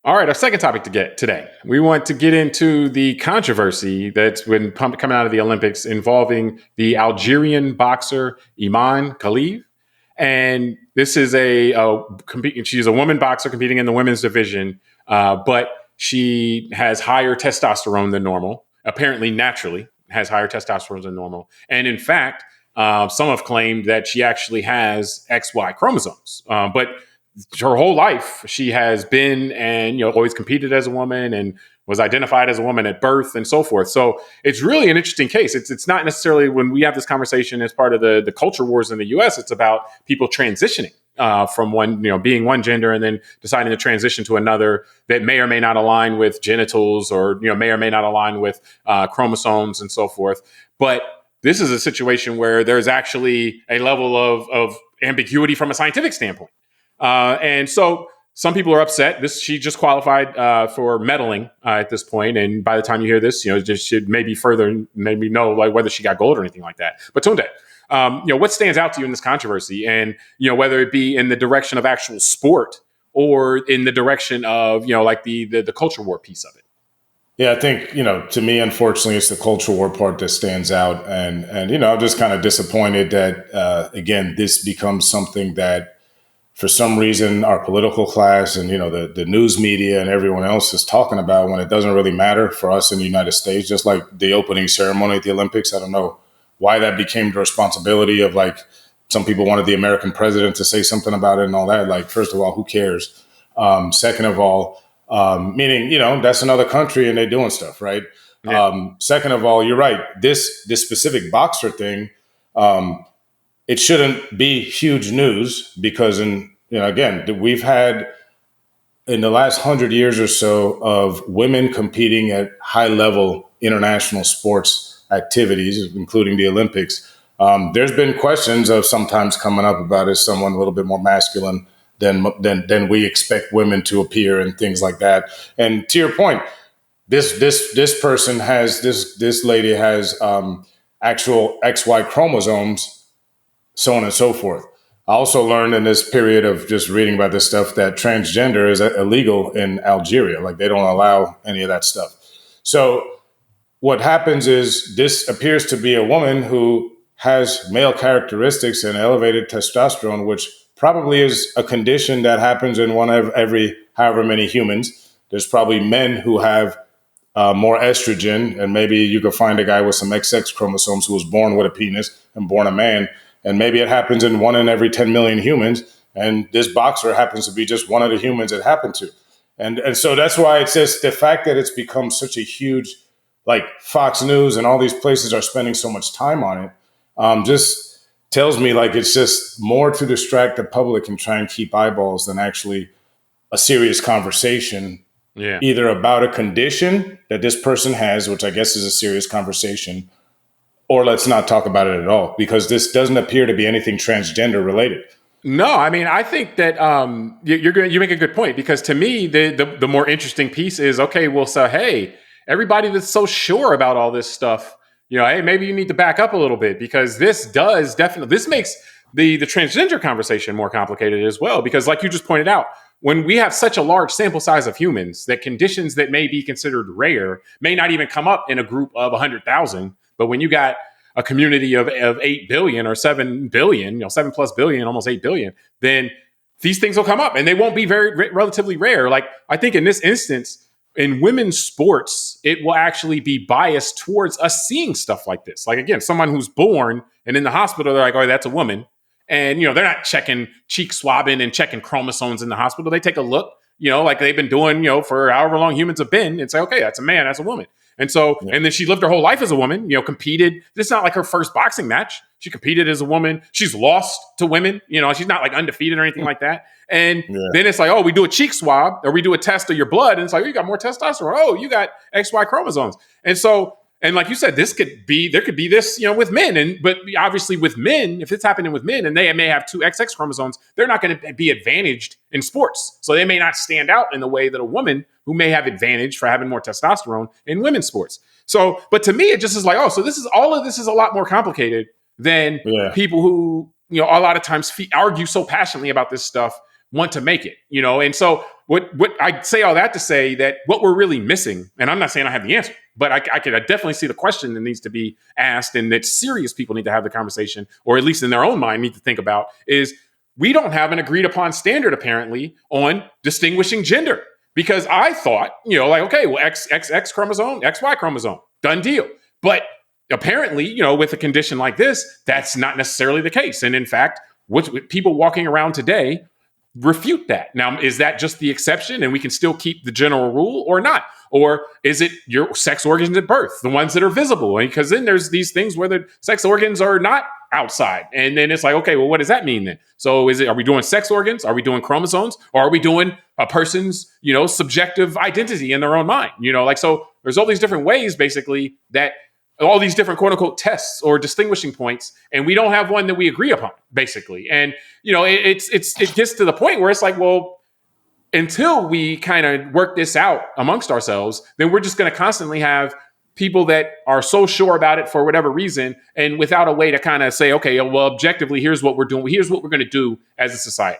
All right, our second topic to get today. We want to get into the controversy that's been coming out of the Olympics involving the Algerian boxer Imane Khelif. And this is she's a woman boxer competing in the women's division, but she has higher testosterone than normal, apparently naturally has higher testosterone than normal. And in fact, some have claimed that she actually has XY chromosomes. But her whole life she has been and always competed as a woman and was identified as a woman at birth and so forth. So it's really an interesting case. It's not necessarily when we have this conversation as part of the culture wars in the US, it's about people transitioning from one, being one gender and then deciding to transition to another that may or may not align with genitals or, may or may not align with chromosomes and so forth. But this is a situation where there's actually a level of ambiguity from a scientific standpoint. And so some people are upset. She just qualified for medaling at this point, and by the time you hear this, just should maybe know like whether she got gold or anything like that. But Tunde, what stands out to you in this controversy, and whether it be in the direction of actual sport or in the direction of like the culture war piece of it. Yeah, I think, to me, unfortunately, it's the culture war part that stands out. And I'm just kind of disappointed that, again, this becomes something that for some reason our political class and, the news media and everyone else is talking about when it doesn't really matter for us in the United States, just like the opening ceremony at the Olympics. I don't know why that became the responsibility of like some people wanted the American president to say something about it and all that. Like, first of all, who cares? Second of all, meaning, that's another country and they're doing stuff, right? Yeah. Second of all, you're right. This specific boxer thing, it shouldn't be huge news because, again, we've had in the last 100 years or so of women competing at high level international sports activities, including the Olympics. There's been questions of sometimes coming up about is someone a little bit more masculine than we expect women to appear and things like that. And to your point, this person has this lady has actual XY chromosomes, so on and so forth. I also learned in this period of just reading about this stuff that transgender is illegal in Algeria. Like they don't allow any of that stuff. So what happens is this appears to be a woman who has male characteristics and elevated testosterone, which probably is a condition that happens in one of every however many humans. There's probably men who have more estrogen, and maybe you could find a guy with some XX chromosomes who was born with a penis and born a man. And maybe it happens in 1 in every 10 million humans. And this boxer happens to be just one of the humans it happened to. And so that's why it's just the fact that it's become such a huge, like Fox News and all these places are spending so much time on it, just tells me like it's just more to distract the public and try and keep eyeballs than actually a serious conversation, either about a condition that this person has, which I guess is a serious conversation, or let's not talk about it at all, because this doesn't appear to be anything transgender related. No, I mean, I think that you make a good point, because to me, the more interesting piece is, okay, well, so, hey, everybody that's so sure about all this stuff, hey, maybe you need to back up a little bit, because this makes the transgender conversation more complicated as well. Because like you just pointed out, when we have such a large sample size of humans, that conditions that may be considered rare may not even come up in a group of 100,000. But when you got a community of 8 billion or 7 billion, 7 plus billion, almost 8 billion, then these things will come up and they won't be relatively rare. Like I think in this instance, in women's sports, it will actually be biased towards us seeing stuff like this. Like, again, someone who's born and in the hospital, they're like, oh, that's a woman. And, they're not checking cheek swabbing and checking chromosomes in the hospital. They take a look, like they've been doing, for however long humans have been, and say, okay, that's a man, that's a woman. And so, and then she lived her whole life as a woman, competed. It's not like her first boxing match. She competed as a woman. She's lost to women. She's not like undefeated or anything like that. And then it's like, oh, we do a cheek swab or we do a test of your blood. And it's like, oh, you got more testosterone. Oh, you got XY chromosomes. And so, and like you said, there could be this, with men. But obviously with men, if it's happening with men and they may have 2 XX chromosomes, they're not going to be advantaged in sports. So they may not stand out in the way that a woman who may have advantage for having more testosterone in women's sports. So, but to me, it just is like, oh, so all of this is a lot more complicated than people who, a lot of times argue so passionately about this stuff want to make it, And so what I say all that to say that what we're really missing, and I'm not saying I have the answer, but I could definitely see the question that needs to be asked, and that serious people need to have the conversation, or at least in their own mind need to think about, is we don't have an agreed upon standard apparently on distinguishing gender. Because I thought, okay, well, X chromosome, XY chromosome, done deal. But apparently, with a condition like this, that's not necessarily the case. And in fact, with people walking around today refute that. Now, is that just the exception and we can still keep the general rule or not? Or is it your sex organs at birth, the ones that are visible? Because then there's these things where the sex organs are not outside. And then it's like, okay, well, what does that mean then? So are we doing sex organs? Are we doing chromosomes? Or are we doing a person's, subjective identity in their own mind? So there's all these different ways, basically, that all these different quote unquote tests or distinguishing points, and we don't have one that we agree upon, basically. And, it gets to the point where it's like, well, until we kind of work this out amongst ourselves, then we're just going to constantly have people that are so sure about it for whatever reason, and without a way to kind of say, okay, well, objectively, here's what we're doing. Here's what we're going to do as a society.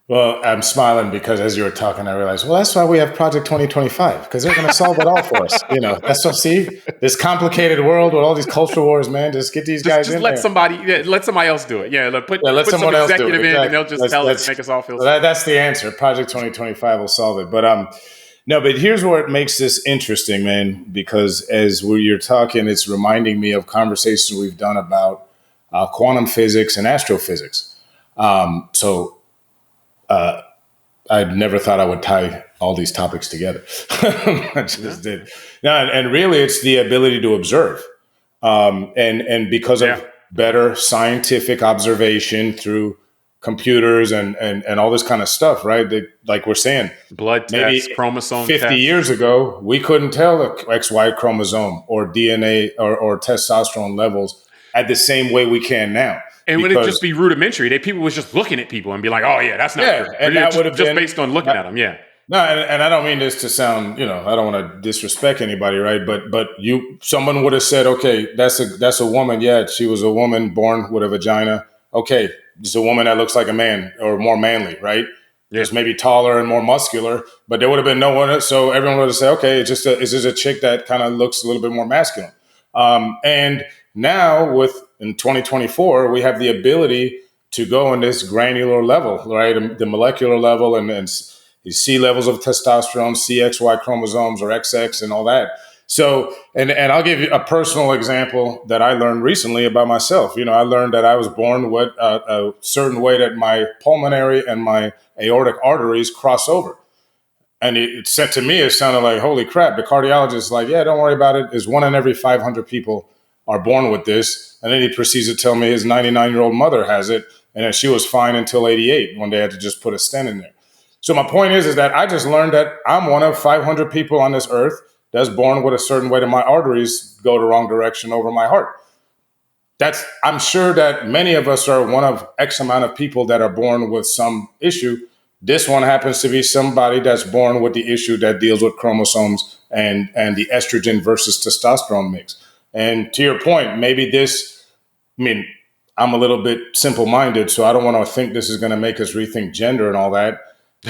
Well, I'm smiling because as you were talking, I realized, well, that's why we have Project 2025, because they're going to solve it all for us. That's what, see, this complicated world with all these culture wars, man, just get these guys in let there. let somebody else do it. Yeah, put someone some else do it. executive in, Exactly. and they'll just tell us, make us all feel that's the answer. Project 2025 will solve it. But no, but here's where it makes this interesting, man, because as you're talking, it's reminding me of conversations we've done about quantum physics and astrophysics. I never thought I would tie all these topics together. I just did. No, and really, it's the ability to observe. And because of better scientific observation through computers and all this kind of stuff, right? Like we're saying, blood tests, chromosome 50 tests. years ago, we couldn't tell the XY chromosome or DNA or testosterone levels at the same way we can now. And would it just be rudimentary? People was just looking at people and be like, "Oh yeah, that's not good." And that would have just been based on looking at them. Yeah. No, and I don't mean this to sound, I don't want to disrespect anybody, right? But someone would have said, okay, that's a woman. Yeah, she was a woman born with a vagina. Okay, it's a woman that looks like a man or more manly, right? Yeah. Just maybe taller and more muscular. But there would have been no one, so everyone would have said, okay, it's just a chick that kind of looks a little bit more masculine. And now in 2024, we have the ability to go on this granular level, right? The molecular level and you see levels of testosterone, CXY chromosomes or XX and all that. So, and I'll give you a personal example that I learned recently about myself. I learned that I was born with a certain way that my pulmonary and my aortic arteries cross over. And it said to me, it sounded like, holy crap. The cardiologist is like, yeah, don't worry about it. It's 1 in every 500 people are born with this. And then he proceeds to tell me his 99-year-old mother has it. And then she was fine until 88 when they had to just put a stent in there. So my point is that I just learned that I'm one of 500 people on this earth that's born with a certain way that my arteries go the wrong direction over my heart. I'm sure that many of us are one of X amount of people that are born with some issue. This one happens to be somebody that's born with the issue that deals with chromosomes and the estrogen versus testosterone mix. And to your point, maybe I'm a little bit simple-minded, so I don't want to think this is going to make us rethink gender and all that.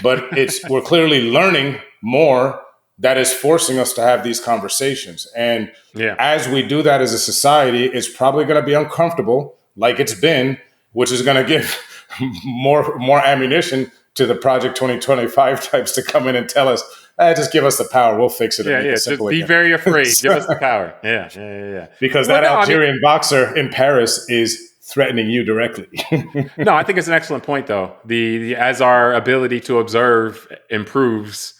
But we're clearly learning more that is forcing us to have these conversations. And as we do that as a society, it's probably going to be uncomfortable, like it's been, which is going to give more ammunition to the Project 2025 types to come in and tell us, just give us the power. We'll fix it. Just be very afraid. Give us the power. Yeah. Because Algerian boxer in Paris is threatening you directly. No, I think it's an excellent point, though. As our ability to observe improves,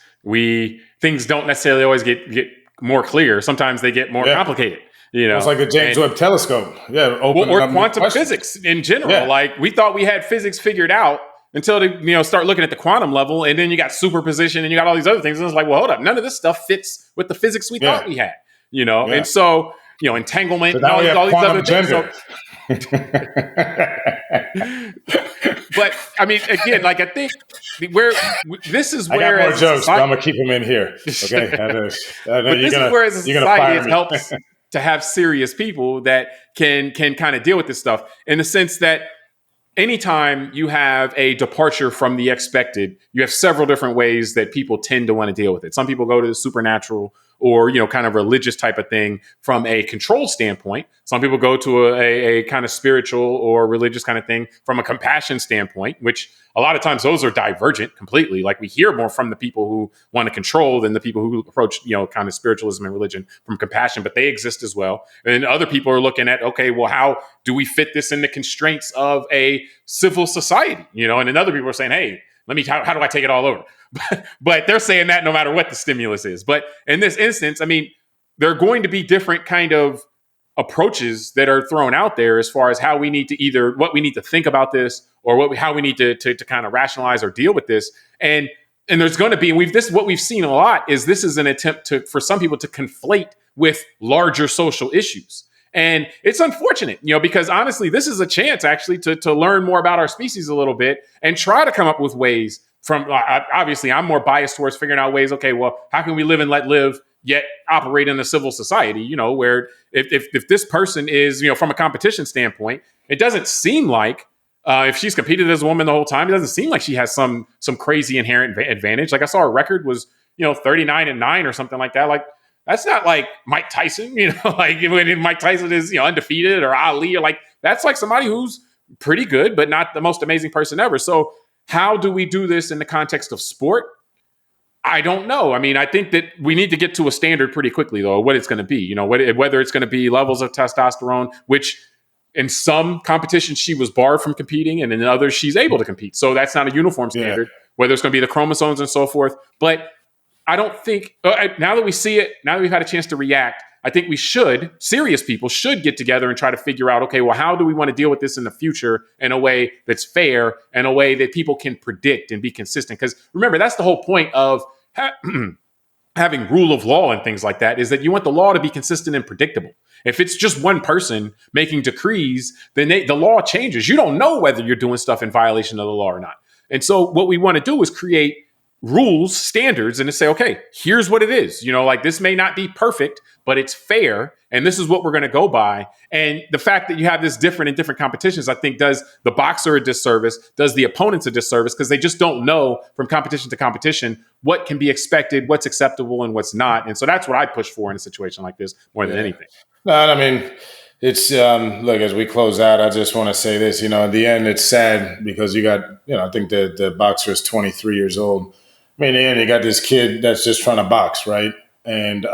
things don't necessarily always get more clear. Sometimes they get more complicated. It's like the James Webb Telescope. Yeah, or quantum physics in general. Yeah. Like we thought we had physics figured out until they start looking at the quantum level, and then you got superposition and you got all these other things, and it's like, well, hold up, none of this stuff fits with the physics we thought we had. And so entanglement and all these other things. But I mean, again, like I think this is where I got more jokes, but I'm gonna keep them in here. Okay, but this is where as a society it helps to have serious people that can kind of deal with this stuff in the sense that anytime you have a departure from the expected, you have several different ways that people tend to want to deal with it. Some people go to the supernatural or, kind of religious type of thing from a control standpoint. Some people go to a kind of spiritual or religious kind of thing from a compassion standpoint, which a lot of times those are divergent completely. Like we hear more from the people who want to control than the people who approach, kind of spiritualism and religion from compassion, but they exist as well. And other people are looking at, okay, well, how do we fit this in the constraints of a civil society? And then other people are saying, hey, how do I take it all over? But they're saying that no matter what the stimulus is. But in this instance, I mean, there are going to be different kind of approaches that are thrown out there as far as how we need to what we need to think about this or how we need to kind of rationalize or deal with this. And there's going to be, what we've seen a lot is this is an attempt for some people to conflate with larger social issues. And it's unfortunate, because honestly, this is a chance actually to learn more about our species a little bit and try to come up with ways obviously I'm more biased towards figuring out ways. Okay, well, how can we live and let live yet operate in a civil society, where if this person is, from a competition standpoint, it doesn't seem like if she's competed as a woman the whole time, it doesn't seem like she has some crazy inherent advantage. Like I saw her record was, 39-9 or something like that. Like that's not like Mike Tyson, like when Mike Tyson is, undefeated or Ali or like, that's like somebody who's pretty good, but not the most amazing person ever. So how do we do this in the context of sport? I don't know. I mean, I think that we need to get to a standard pretty quickly, though, what it's going to be. Whether it's going to be levels of testosterone, which in some competitions she was barred from competing, and in others she's able to compete. So that's not a uniform standard. Whether it's going to be the chromosomes and so forth. But I don't think now that we see it, now that we've had a chance to react, I think serious people should get together and try to figure out, okay, well, how do we want to deal with this in the future in a way that's fair and a way that people can predict and be consistent? Because remember, that's the whole point of having rule of law and things like that, is that you want the law to be consistent and predictable. If it's just one person making decrees, then the law changes. You don't know whether you're doing stuff in violation of the law or not. And so what we want to do is create rules, standards, and to say, okay, here's what it is. Like this may not be perfect, but it's fair. And this is what we're going to go by. And the fact that you have this different in different competitions, I think does the boxer a disservice, does the opponents a disservice, because they just don't know from competition to competition what can be expected, what's acceptable and what's not. And so that's what I push for in a situation like this more than anything. No, I mean, it's look, as we close out, I just want to say this, in the end, it's sad because you got, I think the boxer is 23 years old. I mean, in the end, you got this kid that's just trying to box, right? And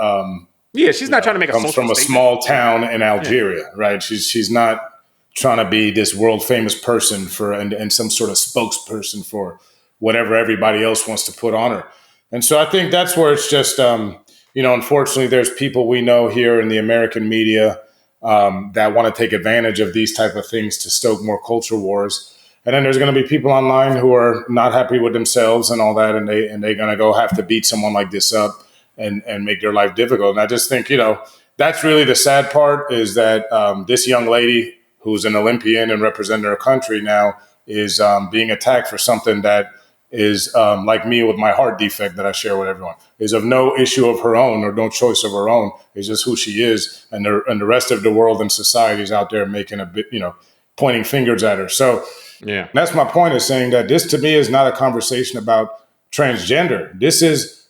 she's not trying to make comes from a small town in Algeria, right? She's not trying to be this world famous person and some sort of spokesperson for whatever everybody else wants to put on her. And so I think that's where it's just, unfortunately, there's people we know here in the American media that want to take advantage of these type of things to stoke more culture wars. And then there's going to be people online who are not happy with themselves and all that, and they're going to go have to beat someone like this up and make their life difficult. And I just think, that's really the sad part, is that this young lady who's an Olympian and representing her country now is being attacked for something that is like me with my heart defect that I share with everyone, is of no issue of her own or no choice of her own. It's just who she is, and the rest of the world and society is out there making a bit, pointing fingers at her. So that's my point, is saying that this to me is not a conversation about transgender. This is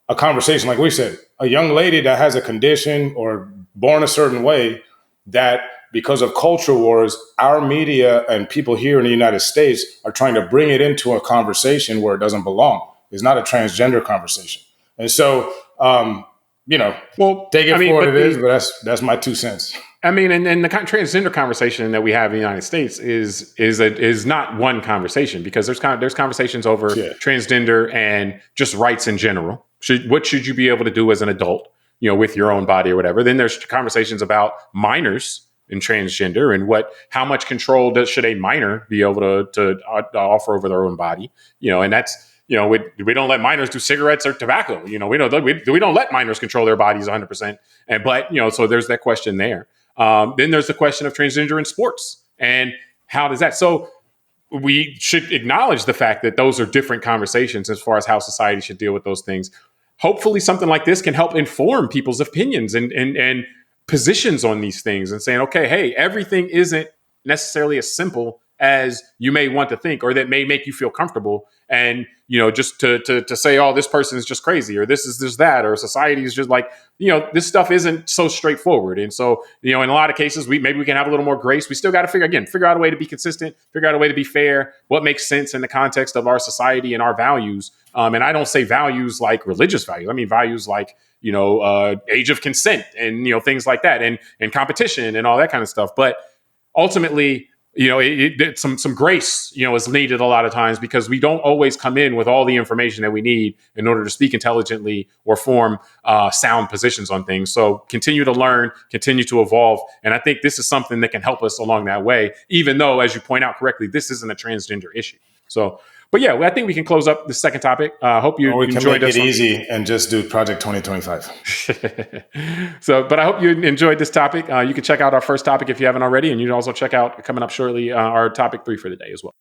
a conversation, like we said, a young lady that has a condition or born a certain way that because of culture wars, our media and people here in the United States are trying to bring it into a conversation where it doesn't belong. It's not a transgender conversation. And so, take it for what it is, but that's my 2 cents. I mean, and the transgender conversation that we have in the United States is not one conversation, because there's conversations over transgender and just rights in general. What should you be able to do as an adult, with your own body or whatever? Then there's conversations about minors and transgender and how much control should a minor be able to offer over their own body, and that's. We don't let minors do cigarettes or tobacco. We don't let minors control their bodies 100%. So there's that question there. Then there's the question of transgender in sports and how does that. So we should acknowledge the fact that those are different conversations as far as how society should deal with those things. Hopefully, something like this can help inform people's opinions and positions on these things, and saying, okay, hey, everything isn't necessarily as simple as you may want to think, or that may make you feel comfortable. And, just to say, oh, this person is just crazy, or this is just that, or society is just like, this stuff isn't so straightforward. And so, in a lot of cases, maybe we can have a little more grace. We still got to figure out a way to be consistent, figure out a way to be fair, what makes sense in the context of our society and our values. And I don't say values like religious values. I mean, values like, age of consent and, things like that, and competition and all that kind of stuff. But ultimately, some grace, is needed a lot of times, because we don't always come in with all the information that we need in order to speak intelligently or form sound positions on things. So continue to learn, continue to evolve. And I think this is something that can help us along that way, even though, as you point out correctly, this isn't a transgender issue. So, but yeah, I think we can close up the second topic. Hope you enjoyed this. We can make it easy and just do Project 2025. But I hope you enjoyed this topic. You can check out our first topic if you haven't already, and you can also check out, coming up shortly, our topic 3 for the day as well.